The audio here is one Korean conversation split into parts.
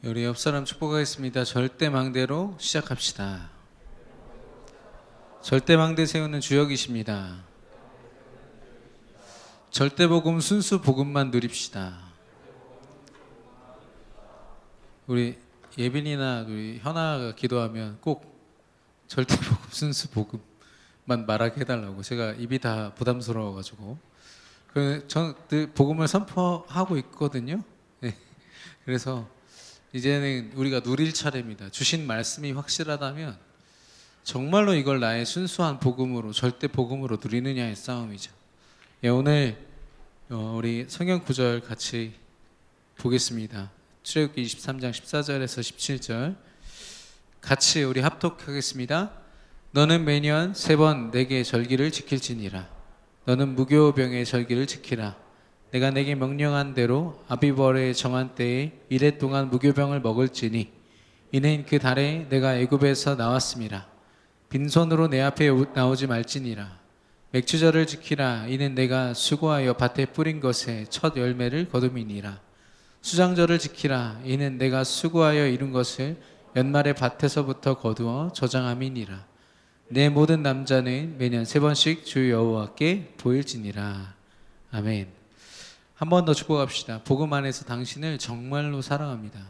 우리 옆 사람 축복하겠습니다. 절대망대로 시작합시다. 절대망대 세우는 주역이십니다. 절대복음 순수 복음만 누립시다. 우리 예빈이나 우리 현아가 기도하면 꼭 절대복음 순수 복음만 말하게 해달라고. 제가 입이 다 부담스러워가지고 저는 늘 복음을 선포하고 있거든요. 네. 그래서 이제는 우리가 누릴 차례입니다. 주신 말씀이 확실하다면 정말로 이걸 나의 순수한 복음으로, 절대 복음으로 누리느냐의 싸움이죠. 예, 오늘 우리 성경 구절 같이 보겠습니다. 출애굽기 23장 14절에서 17절 같이 우리 합독하겠습니다. 너는 매년 3번 내게 절기를 지킬지니라. 너는 무교병의 절기를 지키라. 내가 내게 명령한 대로 아비벌의 정한 때에 이래 동안 무교병을 먹을지니 이는 그 달에 내가 애굽에서 나왔음이라. 빈손으로 내 앞에 나오지 말지니라. 맥주절을 지키라. 이는 내가 수고하여 밭에 뿌린 것의 첫 열매를 거둠이니라. 수장절을 지키라. 이는 내가 수고하여 이룬 것을 연말에 밭에서부터 거두어 저장함이니라. 내 모든 남자는 매년 3번씩 주 여호와께 보일지니라. 아멘. 한 번 더 축복합시다. 복음 안에서 당신을 정말로 사랑합니다. 야,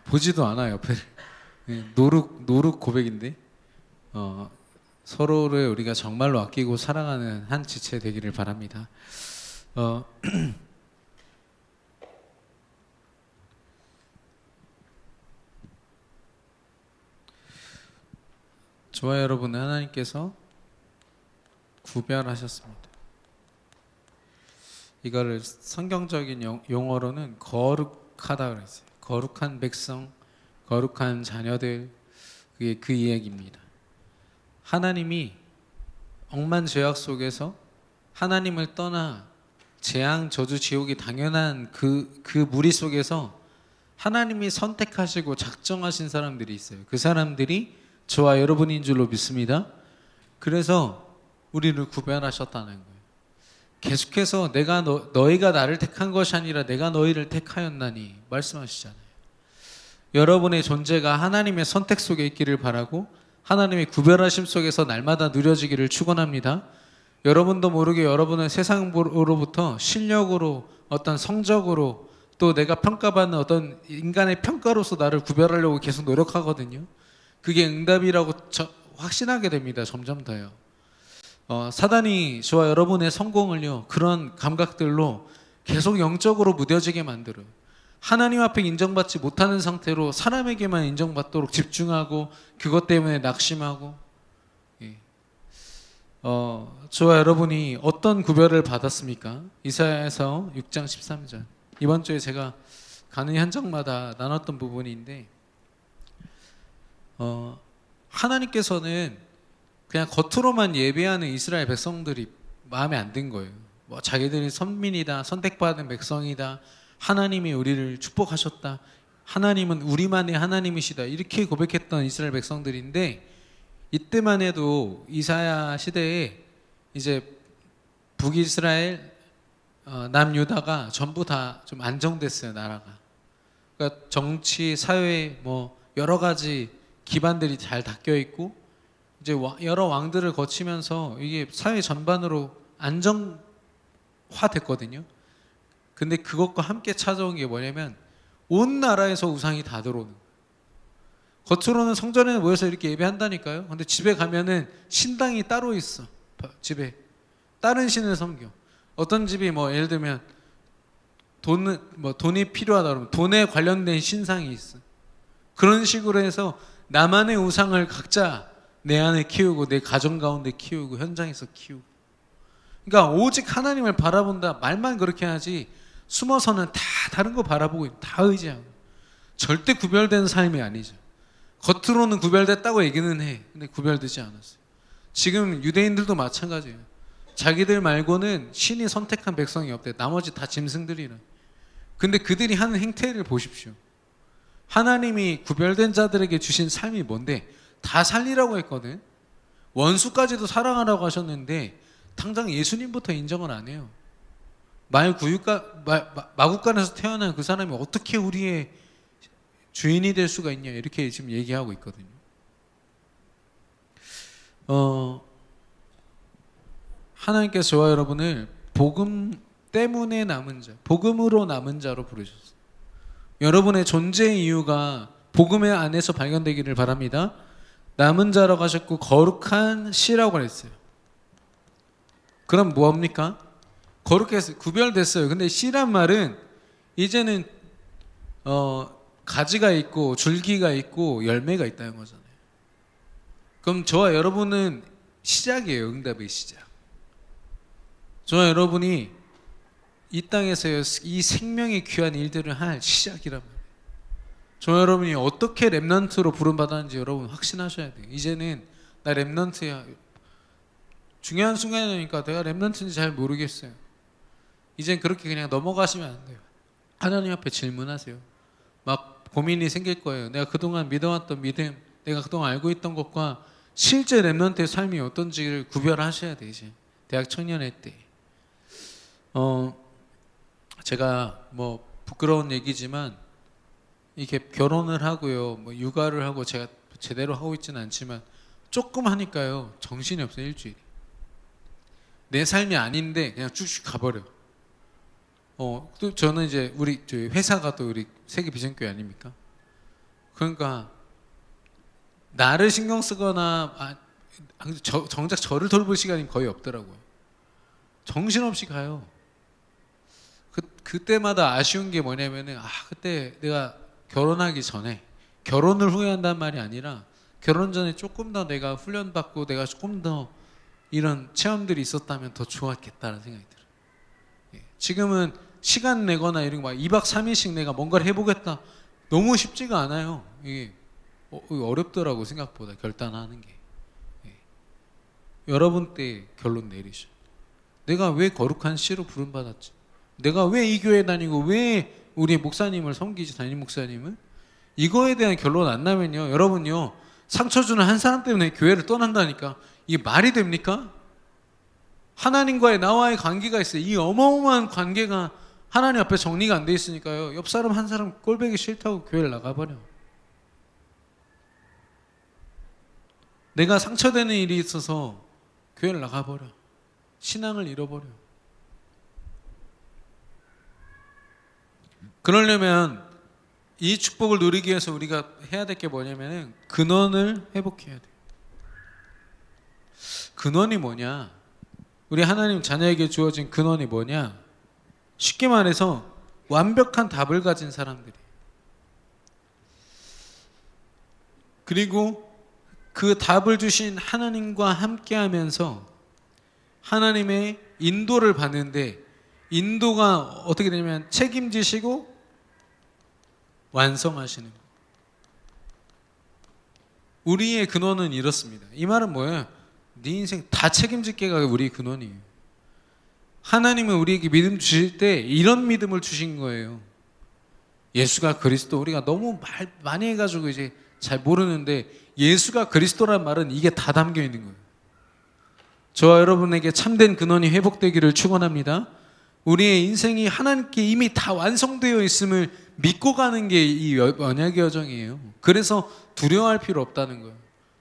보지도 않아 옆에를. 노룩 고백인데 서로를 우리가 정말로 아끼고 사랑하는 한 지체 되기를 바랍니다. 저와 여러분, 하나님께서 구별하셨습니다. 이거를 성경적인 용어로는 거룩하다 그랬어요. 거룩한 백성, 거룩한 자녀들, 그게 그 이야기입니다. 하나님이 억만 죄악 속에서 하나님을 떠나 재앙, 저주, 지옥이 당연한 그 무리 속에서 하나님이 선택하시고 작정하신 사람들이 있어요. 그 사람들이 저와 여러분인 줄로 믿습니다. 그래서 우리를 구별하셨다는 거예요. 계속해서 내가 너희가 나를 택한 것이 아니라 내가 너희를 택하였나니 말씀하시잖아요. 여러분의 존재가 하나님의 선택 속에 있기를 바라고 하나님의 구별하심 속에서 날마다 누려지기를 축원합니다. 여러분도 모르게 여러분은 세상으로부터 실력으로, 어떤 성적으로, 또 내가 평가받는 어떤 인간의 평가로서 나를 구별하려고 계속 노력하거든요. 그게 응답이라고 확신하게 됩니다. 점점 더요. 사단이 저와 여러분의 성공을요, 그런 감각들로 계속 영적으로 무뎌지게 만들어요. 하나님 앞에 인정받지 못하는 상태로 사람에게만 인정받도록 집중하고 그것 때문에 낙심하고. 저와 여러분이 어떤 구별을 받았습니까? 이사야에서 6장 13절. 이번 주에 제가 가는 현장마다 나눴던 부분인데, 하나님께서는 그냥 겉으로만 예배하는 이스라엘 백성들이 마음에 안 든 거예요. 뭐 자기들이 선민이다, 선택받은 백성이다, 하나님이 우리를 축복하셨다, 하나님은 우리만의 하나님이시다, 이렇게 고백했던 이스라엘 백성들인데, 이때만 해도 이사야 시대에 이제 북이스라엘, 남유다가 전부 다 좀 안정됐어요. 나라가. 그러니까 정치, 사회, 뭐 여러 가지 기반들이 잘 닦여 있고, 이제 여러 왕들을 거치면서 이게 사회 전반으로 안정화됐거든요. 근데 그것과 함께 찾아온 게 뭐냐면 온 나라에서 우상이 다 들어오는 거예요. 겉으로는 성전에 모여서 이렇게 예배한다니까요. 근데 집에 가면은 신당이 따로 있어. 집에 다른 신을 섬겨. 어떤 집이 뭐 예를 들면 돈이 필요하다 그러면 돈에 관련된 신상이 있어. 그런 식으로 해서 나만의 우상을 각자 내 안에 키우고 내 가정 가운데 키우고 현장에서 키우고. 그러니까 오직 하나님을 바라본다 말만 그렇게 하지 숨어서는 다 다른 거 바라보고 다 의지하고. 절대 구별된 삶이 아니죠. 겉으로는 구별됐다고 얘기는 해. 근데 구별되지 않았어요. 지금 유대인들도 마찬가지예요. 자기들 말고는 신이 선택한 백성이 없대. 나머지 다 짐승들이라. 근데 그들이 하는 행태를 보십시오. 하나님이 구별된 자들에게 주신 삶이 뭔데? 다 살리라고 했거든. 원수까지도 사랑하라고 하셨는데 당장 예수님부터 인정을 안 해요. 마국간에서 태어난 그 사람이 어떻게 우리의 주인이 될 수가 있냐 이렇게 지금 얘기하고 있거든요. 하나님께서 저와 여러분을 복음 때문에 남은 자, 복음으로 남은 자로 부르셨어요. 여러분의 존재의 이유가 복음의 안에서 발견되기를 바랍니다. 남은 자라고 하셨고 거룩한 씨라고 그랬어요. 그럼 뭡니까? 거룩해서 구별됐어요. 근데 씨란 말은 이제는 가지가 있고 줄기가 있고 열매가 있다는 거잖아요. 그럼 저와 여러분은 시작이에요. 응답의 시작. 저와 여러분이 이 땅에서 이 생명의 귀한 일들을 할 시작이란 말이에요. 저와 여러분이 어떻게 렘넌트로 부름받았는지 여러분 확신하셔야 돼요. 이제는 나 렘넌트야. 중요한 순간이니까 내가 렘넌트인지 잘 모르겠어요. 이젠 그렇게 그냥 넘어가시면 안 돼요. 하나님 앞에 질문하세요. 막 고민이 생길 거예요. 내가 그동안 믿어왔던 믿음, 내가 그동안 알고 있던 것과 실제 렘넌트의 삶이 어떤지를 구별하셔야 돼요. 이제 대학 청년회 때 제가 뭐 부끄러운 얘기지만 이렇게 결혼을 하고요, 뭐 육아를 하고 제가 제대로 하고 있지는 않지만 조금 하니까요 정신이 없어요. 일주일이 내 삶이 아닌데 그냥 쭉쭉 가버려. 또 저는 이제 우리 회사가 또 우리 세계 비전교회 아닙니까? 그러니까 나를 신경 쓰거나 정작 저를 돌볼 시간이 거의 없더라고요. 정신없이 가요. 그때마다 아쉬운 게 뭐냐면은 그때 내가 결혼하기 전에 결혼을 후회한다는 말이 아니라 결혼 전에 조금 더 내가 훈련받고 내가 조금 더 이런 체험들이 있었다면 더 좋았겠다는 생각이 들어요. 지금은 시간 내거나 이런 거 막 2박 3일씩 내가 뭔가를 해보겠다 너무 쉽지가 않아요. 이게 어렵더라고 생각보다 결단하는 게. 여러분 때 결론 내리셔. 내가 왜 거룩한 씨로 부름받았지? 내가 왜 이 교회 다니고 왜 우리 목사님을 섬기지 담임 목사님을? 이거에 대한 결론 안 나면요 여러분요 상처 주는 한 사람 때문에 교회를 떠난다니까 이게 말이 됩니까? 하나님과의 나와의 관계가 있어요. 이 어마어마한 관계가 하나님 앞에 정리가 안 돼 있으니까요 옆 사람 한 사람 꼴보기 싫다고 교회를 나가버려. 내가 상처되는 일이 있어서 교회를 나가버려. 신앙을 잃어버려. 그러려면 이 축복을 누리기 위해서 우리가 해야 될 게 뭐냐면은 근원을 회복해야 돼. 근원이 뭐냐? 우리 하나님 자녀에게 주어진 근원이 뭐냐? 쉽게 말해서 완벽한 답을 가진 사람들이. 그리고 그 답을 주신 하나님과 함께하면서 하나님의 인도를 받는데 인도가 어떻게 되냐면 책임지시고 완성하시는 거예요. 우리의 근원은 이렇습니다. 이 말은 뭐예요? 네 인생 다 책임질게가 우리 근원이에요. 하나님은 우리에게 믿음 주실 때 이런 믿음을 주신 거예요. 예수가 그리스도. 우리가 너무 말 많이 해가지고 이제 잘 모르는데 예수가 그리스도란 말은 이게 다 담겨 있는 거예요. 저와 여러분에게 참된 근원이 회복되기를 축원합니다. 우리의 인생이 하나님께 이미 다 완성되어 있음을 믿고 가는 게 이 언약의 여정이에요. 그래서 두려워할 필요 없다는 거예요.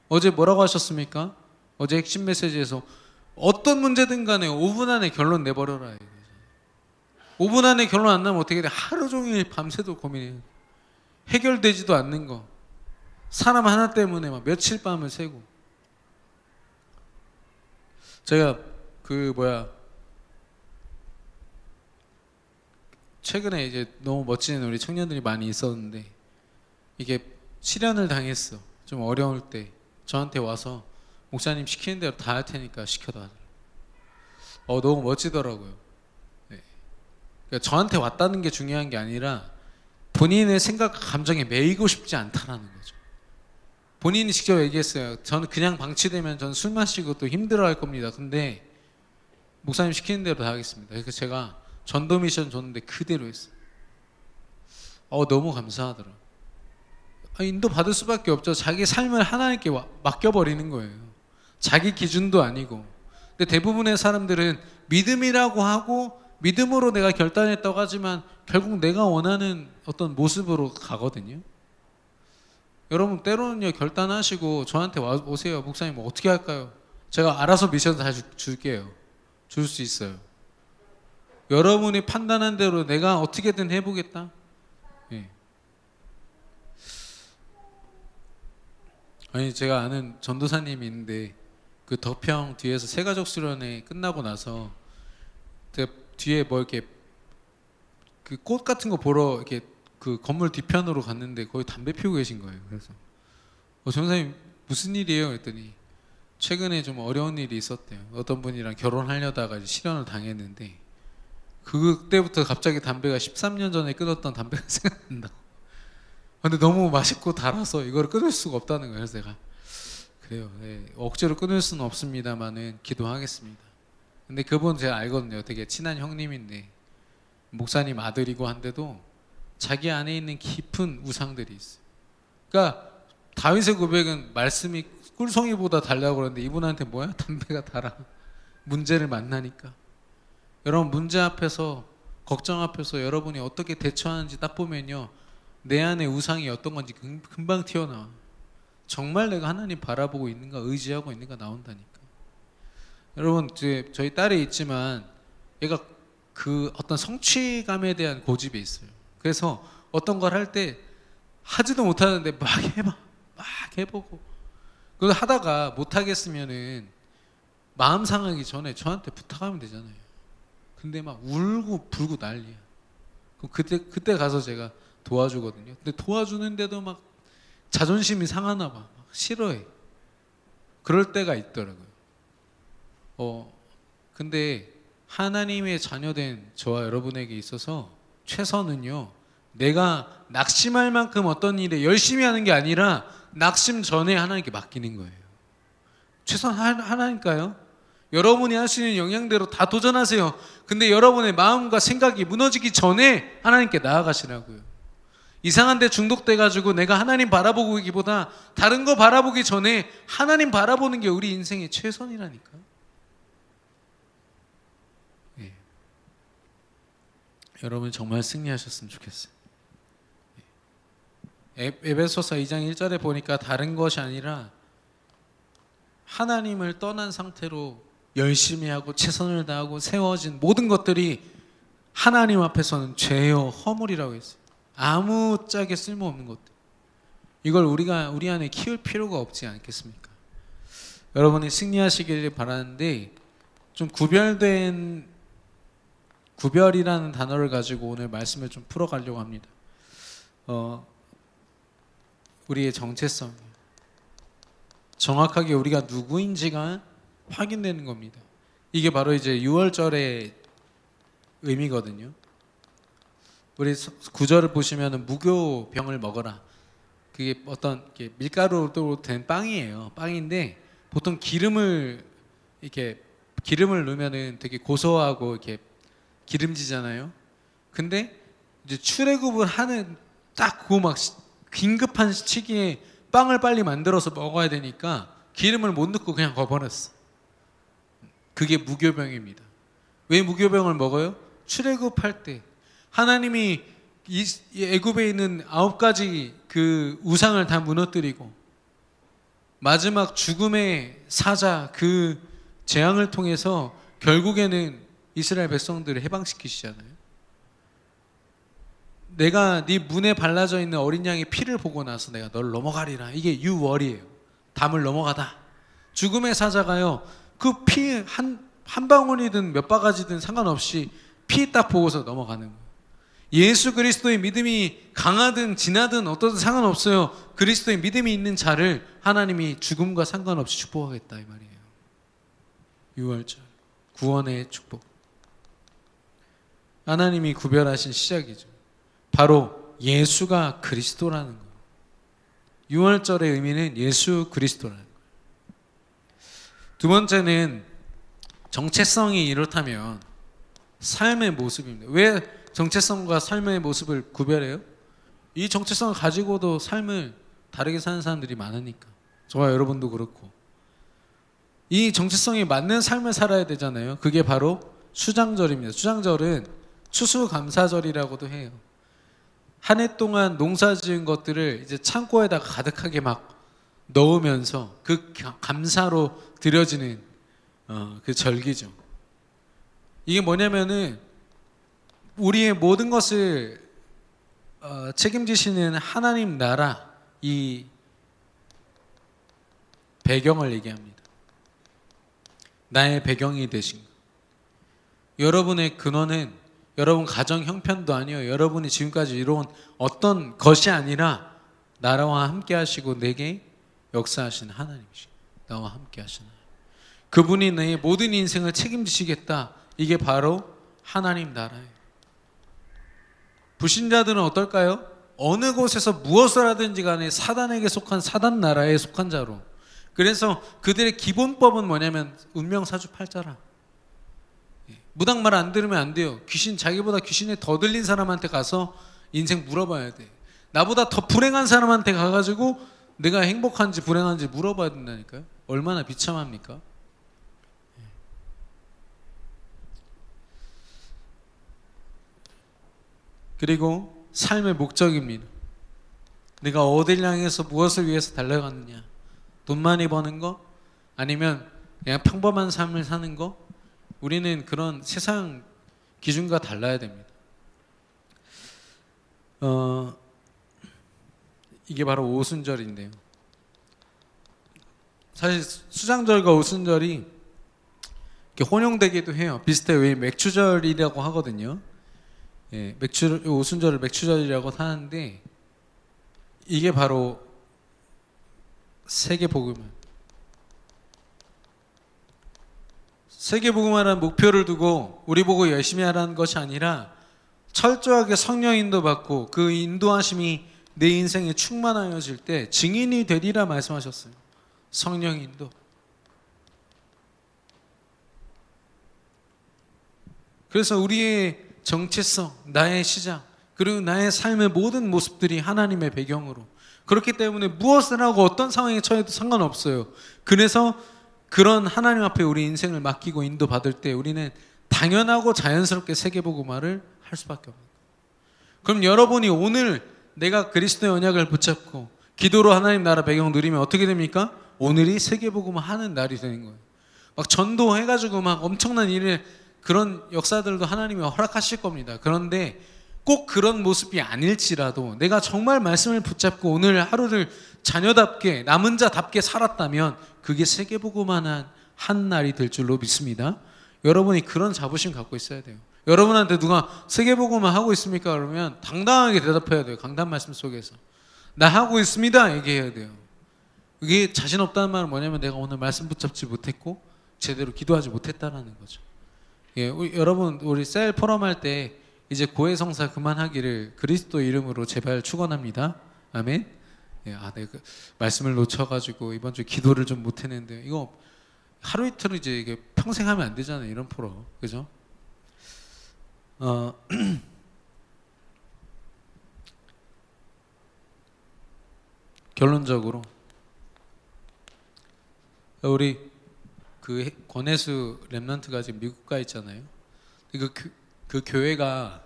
어제 뭐라고 하셨습니까? 어제 핵심 메시지에서 어떤 문제든 간에 5분 안에 결론 내버려라. 5분 안에 결론 안 나면 어떻게 돼? 하루 종일 밤새도 고민해요. 해결되지도 않는 거. 사람 하나 때문에 막 며칠 밤을 새고. 제가 최근에 이제 너무 멋진 우리 청년들이 많이 있었는데 이게 실현을 당했어. 좀 어려울 때 저한테 와서 목사님 시키는 대로 다 할 테니까 시켜달라. 너무 멋지더라고요. 네. 그러니까 저한테 왔다는 게 중요한 게 아니라 본인의 생각과 감정에 매이고 싶지 않다라는 거죠. 본인이 직접 얘기했어요. 저는 그냥 방치되면 저는 술 마시고 또 힘들어할 겁니다. 근데 목사님 시키는 대로 다 하겠습니다. 그래서 제가 전도 미션 줬는데 그대로 했어요. 너무 감사하더라. 인도 받을 수밖에 없죠. 자기 삶을 하나님께 맡겨버리는 거예요. 자기 기준도 아니고. 근데 대부분의 사람들은 믿음이라고 하고 믿음으로 내가 결단했다고 하지만 결국 내가 원하는 어떤 모습으로 가거든요. 여러분 때로는요 결단하시고 저한테 오세요. 목사님 뭐 어떻게 할까요? 제가 알아서 미션 다 줄게요. 줄 수 있어요. 여러분이 판단한 대로 내가 어떻게든 해보겠다. 예. 아니 제가 아는 전도사님이 있는데 그 덕평 뒤에서 새가족 수련회 끝나고 나서 제가 뒤에 뭐 이렇게 그 꽃 같은 거 보러 이렇게 그 건물 뒤편으로 갔는데 거기 담배 피우고 계신 거예요. 그래서 전도사님 무슨 일이에요? 했더니 최근에 좀 어려운 일이 있었대요. 어떤 분이랑 결혼하려다가 이제 실연을 당했는데 그때부터 갑자기 담배가 13년 전에 끊었던 담배가 생각난다고. 근데 너무 맛있고 달아서 이걸 끊을 수가 없다는 거예요. 그래서 내가 그래요. 네, 억지로 끊을 수는 없습니다만은 기도하겠습니다. 근데 그분 제가 알거든요. 되게 친한 형님인데 목사님 아들이고 한데도 자기 안에 있는 깊은 우상들이 있어요. 그러니까 다윗의 고백은 말씀이 꿀송이보다 달라고 그러는데 이분한테 뭐야? 담배가 달아. 문제를 만나니까. 여러분 문제 앞에서 걱정 앞에서 여러분이 어떻게 대처하는지 딱 보면요. 내 안에 우상이 어떤 건지 금방 튀어나와. 정말 내가 하나님 바라보고 있는가 의지하고 있는가 나온다니까. 여러분 이제 저희 딸이 있지만 얘가 그 어떤 성취감에 대한 고집이 있어요. 그래서 어떤 걸 할 때 하지도 못하는데 막 해봐. 막 해보고 그걸 하다가 못하겠으면은 마음 상하기 전에 저한테 부탁하면 되잖아요. 근데 막 울고 불고 난리야. 그럼 그때 가서 제가 도와주거든요. 근데 도와주는데도 막 자존심이 상하나 봐. 막 싫어해. 그럴 때가 있더라고요. 근데 하나님의 자녀된 저와 여러분에게 있어서 최선은요. 내가 낙심할 만큼 어떤 일에 열심히 하는 게 아니라 낙심 전에 하나님께 맡기는 거예요. 최선 하나니까요. 여러분이 할 수 있는 영향대로 다 도전하세요. 근데 여러분의 마음과 생각이 무너지기 전에 하나님께 나아가시라고요. 이상한 데 중독돼가지고 내가 하나님 바라보고 있기보다 다른 거 바라보기 전에 하나님 바라보는 게 우리 인생의 최선이라니까. 예. 여러분 정말 승리하셨으면 좋겠어요. 에베소서 2장 1절에 보니까 다른 것이 아니라 하나님을 떠난 상태로 열심히 하고 최선을 다하고 세워진 모든 것들이 하나님 앞에서는 죄요 허물이라고 했어요. 아무짝에 쓸모없는 것들. 이걸 우리가 우리 안에 키울 필요가 없지 않겠습니까? 여러분이 승리하시기를 바라는데 좀 구별이라는 단어를 가지고 오늘 말씀을 좀 풀어가려고 합니다. 우리의 정체성, 정확하게 우리가 누구인지가 확인되는 겁니다. 이게 바로 이제 6월절의 의미거든요. 우리 9절을 보시면 무교병을 먹어라. 그게 어떤 밀가루로 된 빵이에요. 빵인데 보통 기름을 넣으면은 되게 고소하고 이렇게 기름지잖아요. 근데 이제 출애굽을 하는 딱 그 막 긴급한 시기에 빵을 빨리 만들어서 먹어야 되니까 기름을 못 넣고 그냥 거버렸어. 그게 무교병입니다. 왜 무교병을 먹어요? 출애굽할 때 하나님이 이 애굽에 있는 9가지 그 우상을 다 무너뜨리고 마지막 죽음의 사자 그 재앙을 통해서 결국에는 이스라엘 백성들을 해방시키시잖아요. 내가 네 문에 발라져 있는 어린 양의 피를 보고 나서 내가 널 넘어가리라. 이게 유월이에요. 담을 넘어가다. 죽음의 사자가요. 그 피 한 방울이든 몇 바가지든 상관없이 피 딱 보고서 넘어가는 거예요. 예수 그리스도의 믿음이 강하든 진하든 어떠든 상관없어요. 그리스도의 믿음이 있는 자를 하나님이 죽음과 상관없이 축복하겠다 이 말이에요. 6월절 구원의 축복. 하나님이 구별하신 시작이죠. 바로 예수가 그리스도라는 거예요. 6월절의 의미는 예수 그리스도라는 거예요. 두 번째는 정체성이 이렇다면 삶의 모습입니다. 왜 정체성과 삶의 모습을 구별해요? 이 정체성을 가지고도 삶을 다르게 사는 사람들이 많으니까. 저와 여러분도 그렇고. 이 정체성에 맞는 삶을 살아야 되잖아요. 그게 바로 수장절입니다. 수장절은 추수감사절이라고도 해요. 한 해 동안 농사 지은 것들을 이제 창고에다가 가득하게 막 넣으면서 그 감사로 드려지는 그 절기죠. 이게 뭐냐면은 우리의 모든 것을 책임지시는 하나님 나라 이 배경을 얘기합니다. 나의 배경이 되신 것. 여러분의 근원은 여러분 가정 형편도 아니요, 여러분이 지금까지 이뤄온 어떤 것이 아니라 나라와 함께 하시고 내게 역사하신 하나님이시고 나와 함께 하시는 하나님. 그분이 내 모든 인생을 책임지시겠다. 이게 바로 하나님 나라예요. 불신자들은 어떨까요? 어느 곳에서 무엇을 하든지 간에 사단에게 속한 사단 나라에 속한 자로. 그래서 그들의 기본법은 뭐냐면 운명 사주팔자라. 무당 말 안 들으면 안 돼요. 자기보다 귀신에 더 들린 사람한테 가서 인생 물어봐야 돼. 나보다 더 불행한 사람한테 가가지고 내가 행복한지 불행한지 물어봐야 된다니까요. 얼마나 비참합니까? 그리고 삶의 목적입니다. 내가 어딜 향해서 무엇을 위해서 달려가느냐. 돈 많이 버는 거? 아니면 그냥 평범한 삶을 사는 거? 우리는 그런 세상 기준과 달라야 됩니다. 이게 바로 오순절인데요. 사실 수장절과 오순절이 이렇게 혼용되기도 해요. 비슷해요. 왜 맥추절이라고 하거든요. 예, 오순절을 맥추절이라고 하는데 이게 바로 세계복음화라는 목표를 두고 우리 보고 열심히 하라는 것이 아니라 철저하게 성령 인도받고 그 인도하심이 내 인생에 충만하여질 때 증인이 되리라 말씀하셨어요. 성령 인도. 그래서 우리의 정체성, 나의 시작, 그리고 나의 삶의 모든 모습들이 하나님의 배경으로. 그렇기 때문에 무엇을 하고 어떤 상황에 처해도 상관없어요. 그래서 그런 하나님 앞에 우리 인생을 맡기고 인도받을 때 우리는 당연하고 자연스럽게 세계복음화를 할 수밖에 없는 거예요. 그럼 여러분이 오늘 내가 그리스도의 언약을 붙잡고 기도로 하나님 나라 배경 누리면 어떻게 됩니까? 오늘이 세계복음화 하는 날이 되는 거예요. 막 전도해가지고 막 엄청난 일을 그런 역사들도 하나님이 허락하실 겁니다. 그런데 꼭 그런 모습이 아닐지라도 내가 정말 말씀을 붙잡고 오늘 하루를 자녀답게 남은 자답게 살았다면 그게 세계복음화한 한 날이 될 줄로 믿습니다. 여러분이 그런 자부심 갖고 있어야 돼요. 여러분한테 누가 세계복음화 하고 있습니까? 그러면 당당하게 대답해야 돼요. 강단 말씀 속에서 나 하고 있습니다 얘기해야 돼요. 이게 자신 없다는 말은 뭐냐면 내가 오늘 말씀 붙잡지 못했고 제대로 기도하지 못했다라는 거죠. 예, 여러분 우리 셀 포럼 할 때 이제 고해성사 그만하기를 그리스도 이름으로 제발 축원합니다. 아멘. 예, 내가 그 말씀을 놓쳐가지고 이번 주 기도를 좀 못했는데 이거 하루 이틀 이제 이게 평생 하면 안 되잖아요. 이런 프로, 그죠? 결론적으로 우리 그 권혜수 렘넌트가 지금 미국 가 있잖아요. 그 교회가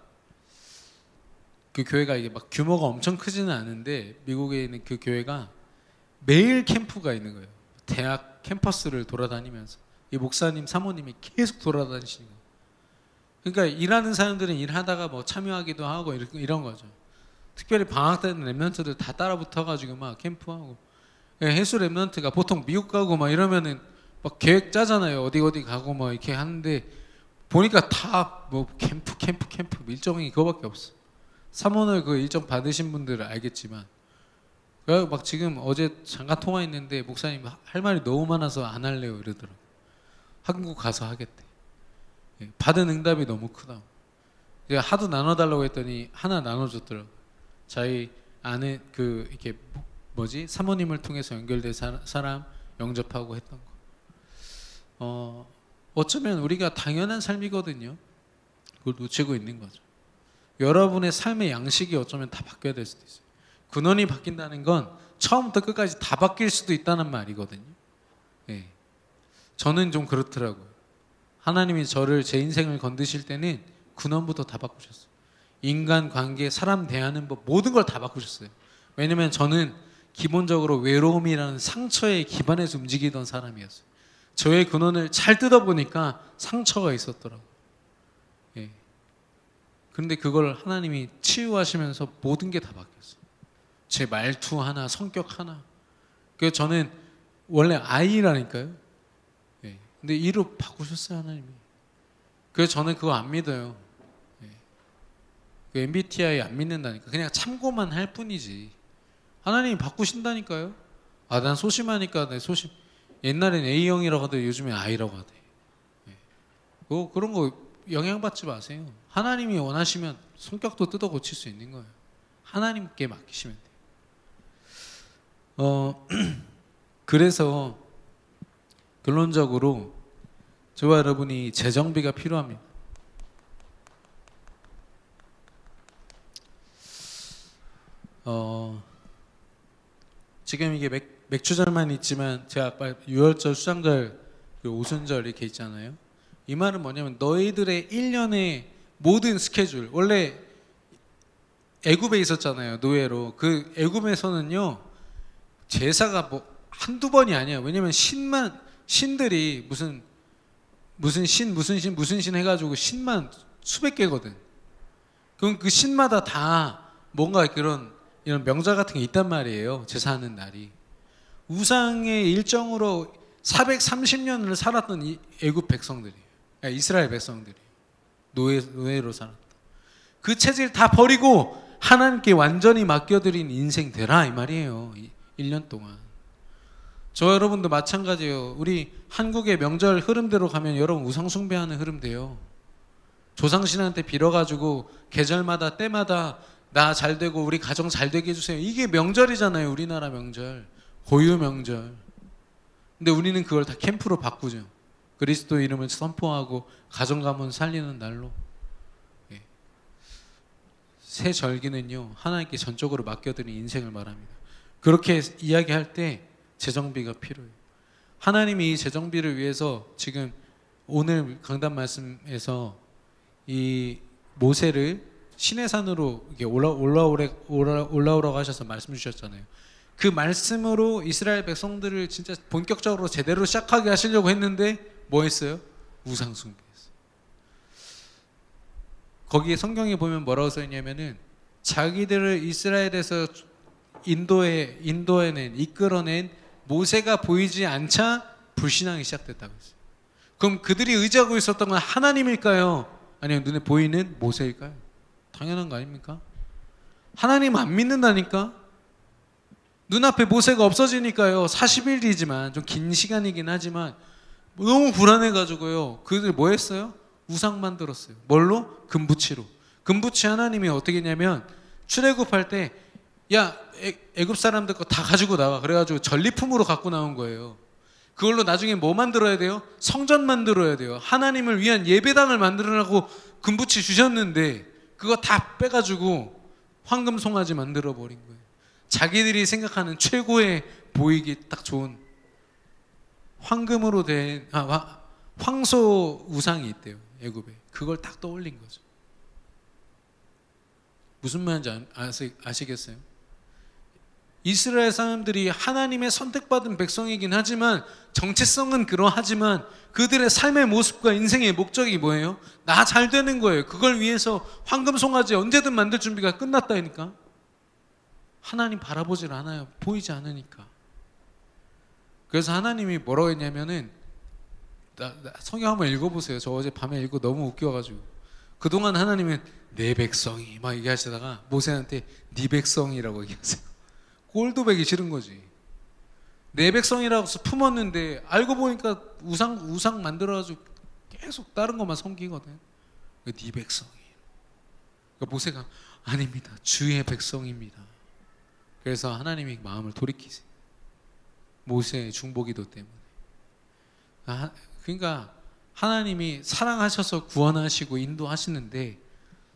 이게 막 규모가 엄청 크지는 않은데 미국에 있는 그 교회가 매일 캠프가 있는 거예요. 대학 캠퍼스를 돌아다니면서 이 목사님 사모님이 계속 돌아다니시는 거예요. 그러니까 일하는 사람들은 일하다가 뭐 참여하기도 하고 이런 거죠. 특별히 방학 때는 렘넌트들 다 따라 붙어가지고 막 캠프하고. 해수 렘넌트가 보통 미국 가고 막 이러면은 막 계획 짜잖아요. 어디 가고 뭐 이렇게 하는데 보니까 다 뭐 캠프 일정이 그거밖에 없어. 사모를 그 일정 받으신 분들은 알겠지만 막 지금 어제 잠깐 통화했는데 목사님 할 말이 너무 많아서 안 할래요 이러더라고. 한국 가서 하겠대. 받은 응답이 너무 크다고. 하도 나눠달라고 했더니 하나 나눠줬더라고. 자기 아는 그 이렇게 사모님을 통해서 연결된 사람 영접하고 했던 거. 어쩌면 우리가 당연한 삶이거든요. 그걸 놓치고 있는 거죠. 여러분의 삶의 양식이 어쩌면 다 바뀌어야 될 수도 있어요. 근원이 바뀐다는 건 처음부터 끝까지 다 바뀔 수도 있다는 말이거든요. 예. 저는 좀 그렇더라고요. 하나님이 저를 제 인생을 건드실 때는 근원부터 다 바꾸셨어요. 인간 관계, 사람 대하는 법 모든 걸 다 바꾸셨어요. 왜냐면 저는 기본적으로 외로움이라는 상처에 기반해서 움직이던 사람이었어요. 저의 근원을 잘 뜯어보니까 상처가 있었더라고요. 예. 그런데 그걸 하나님이 치유하시면서 모든 게 다 바뀌었어요. 제 말투 하나, 성격 하나. 그래서 저는 원래 아이라니까요. 예. 근데 이로 바꾸셨어요, 하나님이. 그래서 저는 그거 안 믿어요. 예. 그 MBTI 안 믿는다니까. 그냥 참고만 할 뿐이지. 하나님이 바꾸신다니까요. 아, 난 소심하니까 내 소심. 옛날엔 A형이라고 하더니 요즘에 I라고 하대. 예. 그런 거 영향받지 마세요. 하나님이 원하시면 성격도 뜯어 고칠 수 있는 거예요. 하나님께 맡기시면 돼요. 그래서 결론적으로 저와 여러분이 재정비가 필요합니다. 지금 이게 맥주절만 있지만 제가 아까 유월절, 수장절, 오순절 이렇게 있잖아요. 이 말은 뭐냐면 너희들의 1년의 모든 스케줄, 원래 애굽에 있었잖아요, 노예로. 그 애굽에서는요 제사가 뭐 한두 번이 아니에요. 왜냐면 신들이 무슨 신 해가지고 신만 수백 개거든. 그럼 그 신마다 다 뭔가 이런 명절 같은 게 있단 말이에요. 제사하는 날이. 우상의 일정으로 430년을 살았던 이 애굽 백성들이에요. 이스라엘 백성들이 노예로 살았다. 그 체질 다 버리고 하나님께 완전히 맡겨드린 인생 되라 이 말이에요. 1년 동안. 저 여러분도 마찬가지예요. 우리 한국의 명절 흐름대로 가면 여러분 우상 숭배하는 흐름 돼요. 조상신한테 빌어가지고 계절마다 때마다 나 잘 되고 우리 가정 잘 되게 해주세요. 이게 명절이잖아요. 우리나라 명절, 고유 명절. 근데 우리는 그걸 다 캠프로 바꾸죠. 그리스도 이름을 선포하고 가정 가문 살리는 날로. 예. 새 절기는요 하나님께 전적으로 맡겨드린 인생을 말합니다. 그렇게 이야기할 때 재정비가 필요해요. 하나님이 이 재정비를 위해서 지금 오늘 강단 말씀에서 이 모세를 시내산으로 이렇게 올라오라고 하셔서 말씀 주셨잖아요. 그 말씀으로 이스라엘 백성들을 진짜 본격적으로 제대로 시작하게 하시려고 했는데 뭐 했어요? 우상 숭배했어요. 거기에 성경에 보면 뭐라고 써 있냐면은 자기들을 이스라엘에서 이끌어낸 모세가 보이지 않자 불신앙이 시작됐다고 했어요. 그럼 그들이 의지하고 있었던 건 하나님일까요? 아니면 눈에 보이는 모세일까요? 당연한 거 아닙니까? 하나님 안 믿는다니까? 눈앞에 모세가 없어지니까요. 40일이지만 좀 긴 시간이긴 하지만 너무 불안해가지고요. 그들 뭐 했어요? 우상 만들었어요. 뭘로? 금부치로. 금부치 하나님이 어떻게 했냐면 출애굽할 때 야 애굽 사람들 거 다 가지고 나와. 그래가지고 전리품으로 갖고 나온 거예요. 그걸로 나중에 뭐 만들어야 돼요? 성전 만들어야 돼요. 하나님을 위한 예배당을 만들으라고 금부치 주셨는데 그거 다 빼가지고 황금 송아지 만들어 버린 거예요. 자기들이 생각하는 최고의 보이기 딱 좋은 황금으로 된 황소 우상이 있대요. 애굽에. 그걸 딱 떠올린 거죠. 무슨 말인지 아시겠어요? 이스라엘 사람들이 하나님의 선택받은 백성이긴 하지만 정체성은 그러하지만 그들의 삶의 모습과 인생의 목적이 뭐예요? 나 잘 되는 거예요. 그걸 위해서 황금 송아지 언제든 만들 준비가 끝났다니까. 하나님 바라보질 않아요. 보이지 않으니까. 그래서 하나님이 뭐라고 했냐면은 성경 한번 읽어보세요. 저 어제 밤에 읽고 너무 웃겨가지고 그동안 하나님은 내 백성이 막 얘기하시다가 모세한테 네 백성이라고 얘기하세요. 꼴도 보기 싫은 거지. 내 백성이라고 품었는데 알고 보니까 우상 만들어가지고 계속 다른 것만 섬기거든. 네 백성이. 그러니까 모세가 아닙니다. 주의 백성입니다. 그래서 하나님이 마음을 돌이키세요. 모세의 중보기도 때문에. 그러니까 하나님이 사랑하셔서 구원하시고 인도하시는데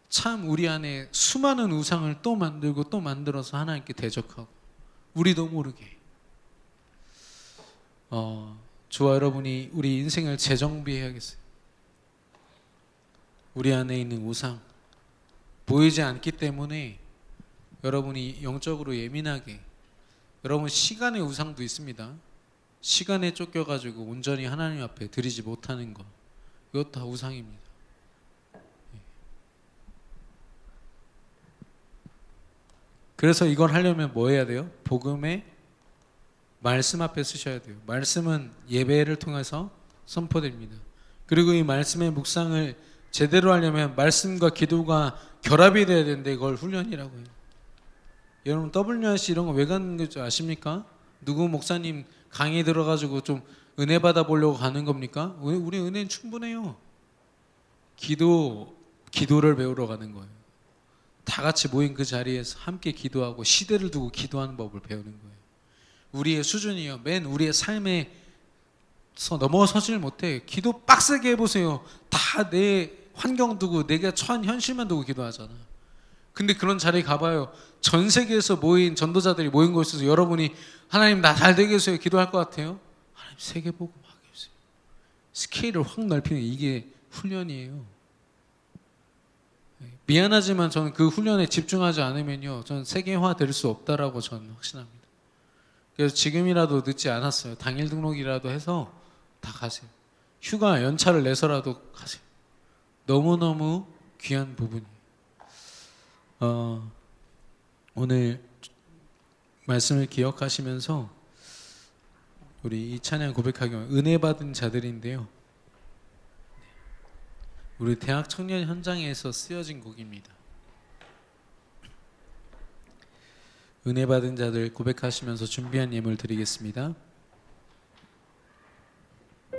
참 우리 안에 수많은 우상을 또 만들고 또 만들어서 하나님께 대적하고 우리도 모르게 저와 여러분이 우리 인생을 재정비해야겠어요. 우리 안에 있는 우상, 보이지 않기 때문에 여러분이 영적으로 예민하게, 여러분 시간의 우상도 있습니다. 시간에 쫓겨가지고 온전히 하나님 앞에 드리지 못하는 것, 이것 다 우상입니다. 그래서 이걸 하려면 뭐 해야 돼요? 복음의 말씀 앞에 쓰셔야 돼요. 말씀은 예배를 통해서 선포됩니다. 그리고 이 말씀의 묵상을 제대로 하려면 말씀과 기도가 결합이 돼야 되는데 이걸 훈련이라고 해요. 여러분 WRC 이런 거 왜 가는 거 아십니까? 누구 목사님 강의 들어가지고 좀 은혜 받아 보려고 가는 겁니까? 우리 은혜는 충분해요. 기도를 배우러 가는 거예요. 다 같이 모인 그 자리에서 함께 기도하고 시대를 두고 기도하는 법을 배우는 거예요. 우리의 수준이요. 맨 우리의 삶에 넘어서질 못해. 기도 빡세게 해보세요. 다 내 환경 두고 내가 처한 현실만 두고 기도하잖아. 근데 그런 자리에 가봐요. 전 세계에서 모인 전도자들이 모인 곳에서 여러분이 하나님 나 잘 되게 해주세요 기도할 것 같아요? 하나님 세계복음 하게 해주세요. 스케일을 확 넓히는 이게 훈련이에요. 미안하지만 저는 그 훈련에 집중하지 않으면요, 저는 세계화 될 수 없다라고 저는 확신합니다. 그래서 지금이라도 늦지 않았어요. 당일 등록이라도 해서 다 가세요. 휴가 연차를 내서라도 가세요. 너무너무 귀한 부분이에요. 오늘 말씀을 기억하시면서 우리 이 찬양 고백하기 은혜 받은 자들인데요. 우리 대학 청년 현장에서 쓰여진 곡입니다. 은혜 받은 자들 고백하시면서 준비한 예물 드리겠습니다.